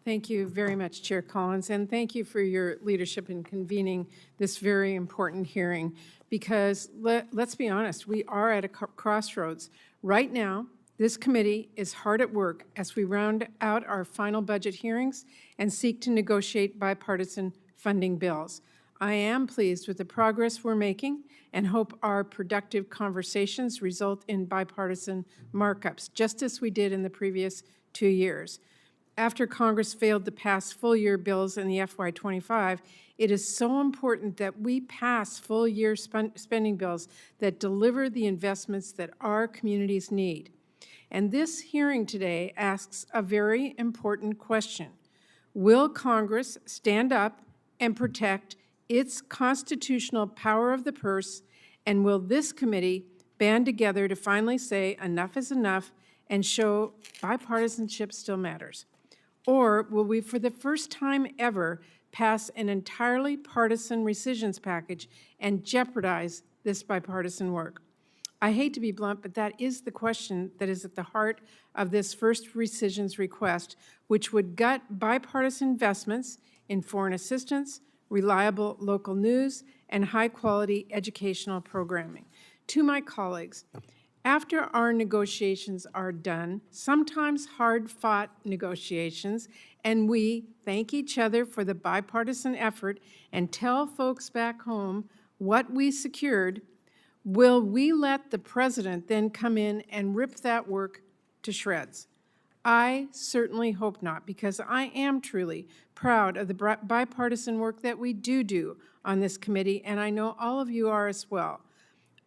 Thank you very much, Chair Collins, and thank you for your leadership in convening this very important hearing, because let's be honest, we are at a crossroads. Right now, this committee is hard at work as we round out our final budget hearings and seek to negotiate bipartisan funding bills. I am pleased with the progress we're making and hope our productive conversations result in bipartisan markups, just as we did in the previous 2 years. After Congress failed to pass full-year bills in the FY25, it is so important that we pass full-year spending bills that deliver the investments that our communities need. And this hearing today asks a very important question. Will Congress stand up and protect its constitutional power of the purse, and will this committee band together to finally say enough is enough and show bipartisanship still matters? Or will we, for the first time ever, pass an entirely partisan rescissions package and jeopardize this bipartisan work? I hate to be blunt, but that is the question that is at the heart of this first rescissions request, which would gut bipartisan investments in foreign assistance, reliable local news, and high-quality educational programming. To my colleagues, after our negotiations are done, sometimes hard-fought negotiations, and we thank each other for the bipartisan effort and tell folks back home what we secured, will we let the president then come in and rip that work to shreds? I certainly hope not, because I am truly proud of the bipartisan work that we do on this committee, and I know all of you are as well.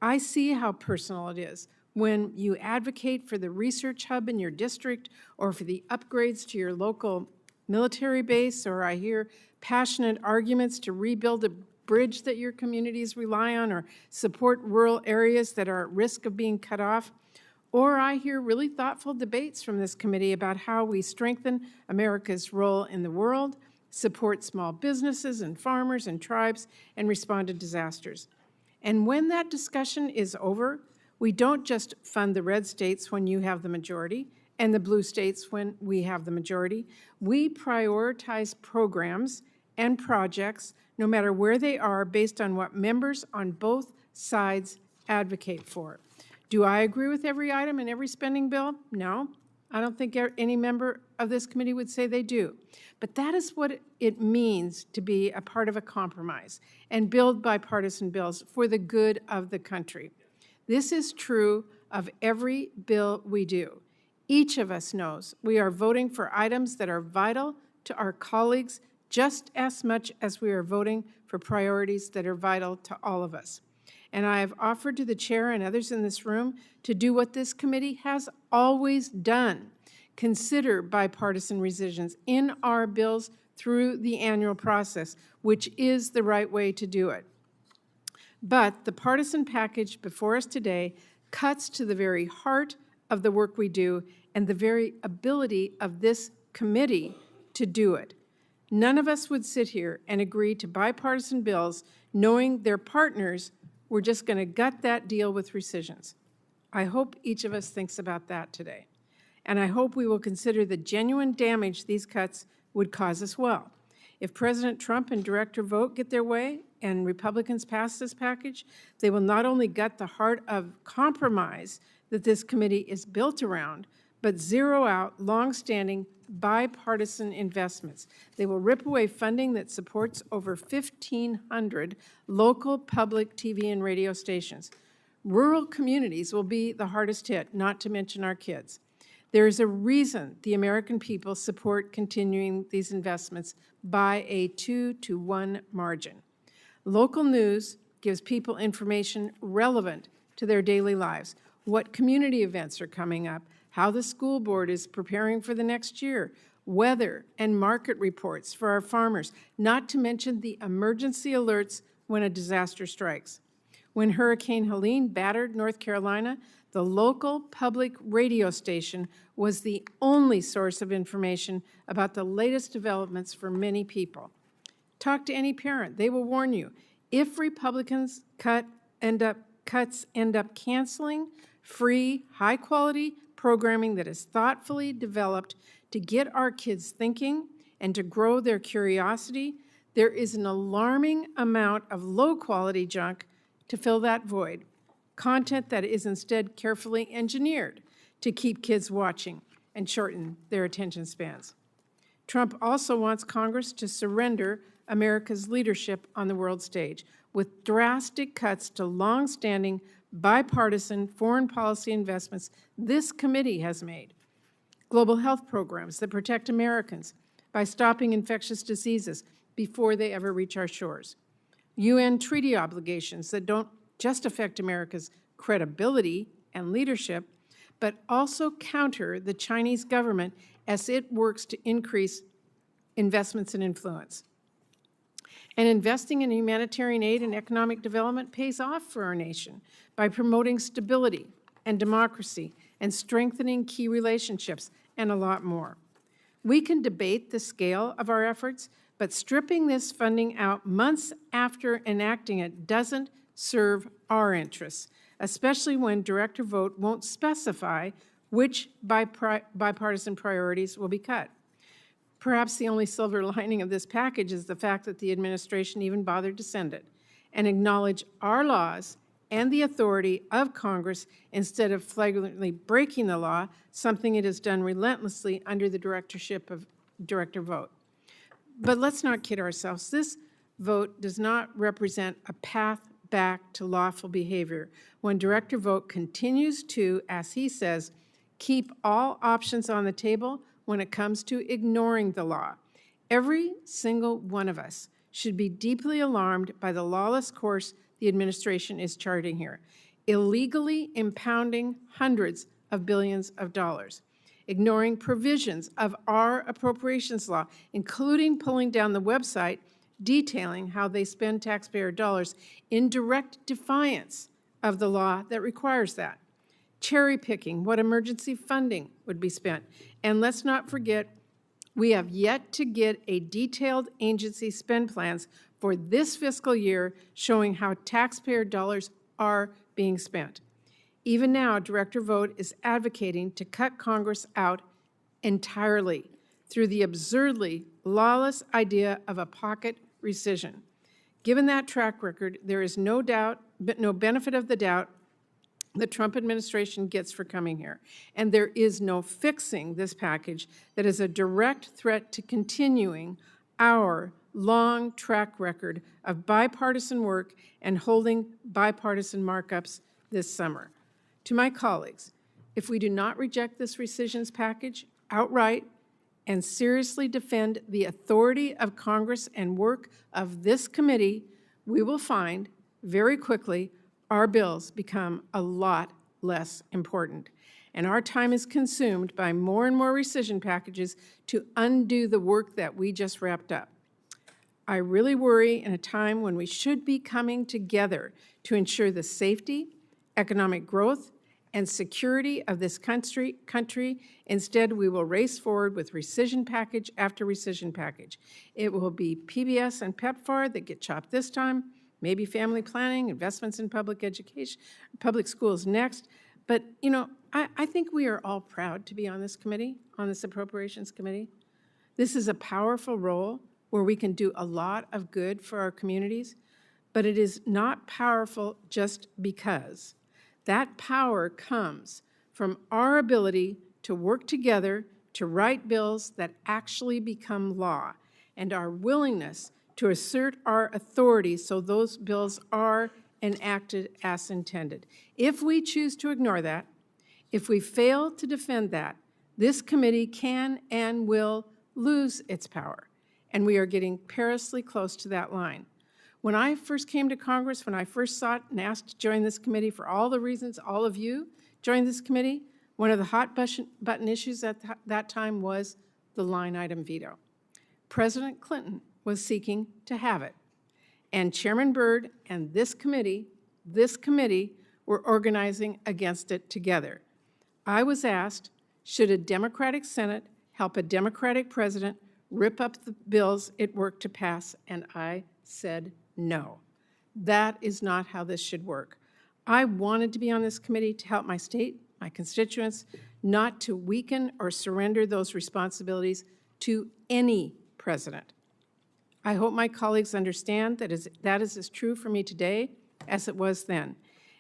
I see how personal it is when you advocate for the research hub in your district or for the upgrades to your local military base, or I hear passionate arguments to rebuild a bridge that your communities rely on or support rural areas that are at risk of being cut off. Or I hear really thoughtful debates from this committee about how we strengthen America's role in the world, support small businesses and farmers and tribes, and respond to disasters. And when that discussion is over, we don't just fund the red states when you have the majority and the blue states when we have the majority. We prioritize programs and projects, no matter where they are, based on what members on both sides advocate for. Do I agree with every item in every spending bill? No. I don't think any member of this committee would say they do. But that is what it means to be a part of a compromise and build bipartisan bills for the good of the country. This is true of every bill we do. Each of us knows we are voting for items that are vital to our colleagues just as much as we are voting for priorities that are vital to all of us. And I have offered to the chair and others in this room to do what this committee has always done: consider bipartisan rescissions in our bills through the annual process, which is the right way to do it. But the partisan package before us today cuts to the very heart of the work we do and the very ability of this committee to do it. None of us would sit here and agree to bipartisan bills knowing their partners were just going to gut that deal with rescissions. I hope each of us thinks about that today. And I hope we will consider the genuine damage these cuts would cause as well. If President Trump and Director Vogt get their way and Republicans pass this package, they will not only gut the heart of compromise that this committee is built around, but zero out longstanding bipartisan investments. They will rip away funding that supports over 1,500 local public TV and radio stations. Rural communities will be the hardest hit, not to mention our kids. There is a reason the American people support continuing these investments by a 2-to-1 margin. Local news gives people information relevant to their daily lives, what community events are coming up, how the school board is preparing for the next year, weather and market reports for our farmers, not to mention the emergency alerts when a disaster strikes. When Hurricane Helene battered North Carolina, the local public radio station was the only source of information about the latest developments for many people. Talk to any parent. They will warn you. If Republicans cuts end up canceling free, high-quality programming that is thoughtfully developed to get our kids thinking and to grow their curiosity, there is an alarming amount of low-quality junk to fill that void, content that is instead carefully engineered to keep kids watching and shorten their attention spans. Trump also wants Congress to surrender America's leadership on the world stage with drastic cuts to long-standing bipartisan foreign policy investments this committee has made. Global health programs that protect Americans by stopping infectious diseases before they ever reach our shores. UN treaty obligations that don't just affect America's credibility and leadership, but also counter the Chinese government as it works to increase investments and influence. And investing in humanitarian aid and economic development pays off for our nation by promoting stability and democracy and strengthening key relationships and a lot more. We can debate the scale of our efforts, but stripping this funding out months after enacting it doesn't serve our interests, especially when director vote won't specify which bipartisan priorities will be cut. Perhaps the only silver lining of this package is the fact that the administration even bothered to send it and acknowledge our laws and the authority of Congress instead of flagrantly breaking the law, something it has done relentlessly under the directorship of director vote. But let's not kid ourselves. This vote does not represent a path back to lawful behavior when director vote continues to, as he says, keep all options on the table when it comes to ignoring the law. Every single one of us should be deeply alarmed by the lawless course the administration is charting here, illegally impounding hundreds of billions of dollars, ignoring provisions of our appropriations law, including pulling down the website detailing how they spend taxpayer dollars in direct defiance of the law that requires that, cherry-picking what emergency funding would be spent. And let's not forget, we have yet to get a detailed agency spend plans for this fiscal year showing how taxpayer dollars are being spent. Even now, Director Vogt is advocating to cut Congress out entirely through the absurdly lawless idea of a pocket rescission. Given that track record, there is no benefit of the doubt the Trump administration gets for coming here. And there is no fixing this package that is a direct threat to continuing our long track record of bipartisan work and holding bipartisan markups this summer. To my colleagues, if we do not reject this rescissions package outright and seriously defend the authority of Congress and work of this committee, we will find very quickly our bills become a lot less important. And our time is consumed by more and more rescission packages to undo the work that we just wrapped up. I really worry in a time when we should be coming together to ensure the safety, economic growth, and security of this country. Instead, we will race forward with rescission package after rescission package. It will be PBS and PEPFAR that get chopped this time, maybe family planning, investments in public education, public schools next. But, you know, I think we are all proud to be on this committee, on this Appropriations Committee. This is a powerful role where we can do a lot of good for our communities, but it is not powerful just because. That power comes from our ability to work together to write bills that actually become law, and our willingness to assert our authority so those bills are enacted as intended. If we choose to ignore that, if we fail to defend that, this committee can and will lose its power, and we are getting perilously close to that line. When I first came to Congress, when I first sought and asked to join this committee for all the reasons all of you joined this committee, one of the hot button issues at that time was the line item veto. President Clinton was seeking to have it, and Chairman Byrd and this committee were organizing against it together. I was asked, should a Democratic Senate help a Democratic president rip up the bills it worked to pass? And I said no. That is not how this should work. I wanted to be on this committee to help my state, my constituents, not to weaken or surrender those responsibilities to any president. I hope my colleagues understand that is as true for me today as it was then.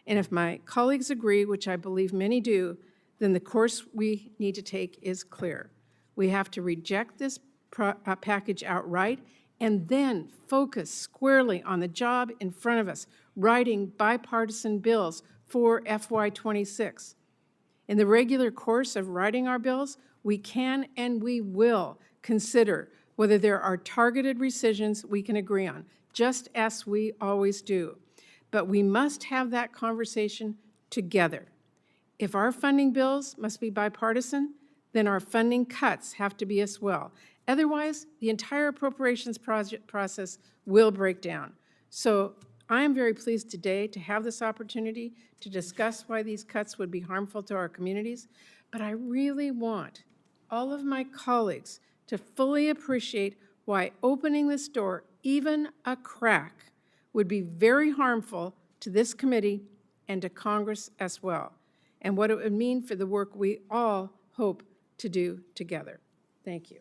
And if my colleagues agree, which I believe many do, then the course we need to take is clear. We have to reject this package outright and then focus squarely on the job in front of us, writing bipartisan bills for FY26. In the regular course of writing our bills, we can and we will consider whether there are targeted rescissions we can agree on, just as we always do. But we must have that conversation together. If our funding bills must be bipartisan, then our funding cuts have to be as well. Otherwise, the entire appropriations process will break down. So I am very pleased today to have this opportunity to discuss why these cuts would be harmful to our communities, but I really want all of my colleagues to fully appreciate why opening this door, even a crack, would be very harmful to this committee and to Congress as well, and what it would mean for the work we all hope to do together. Thank you.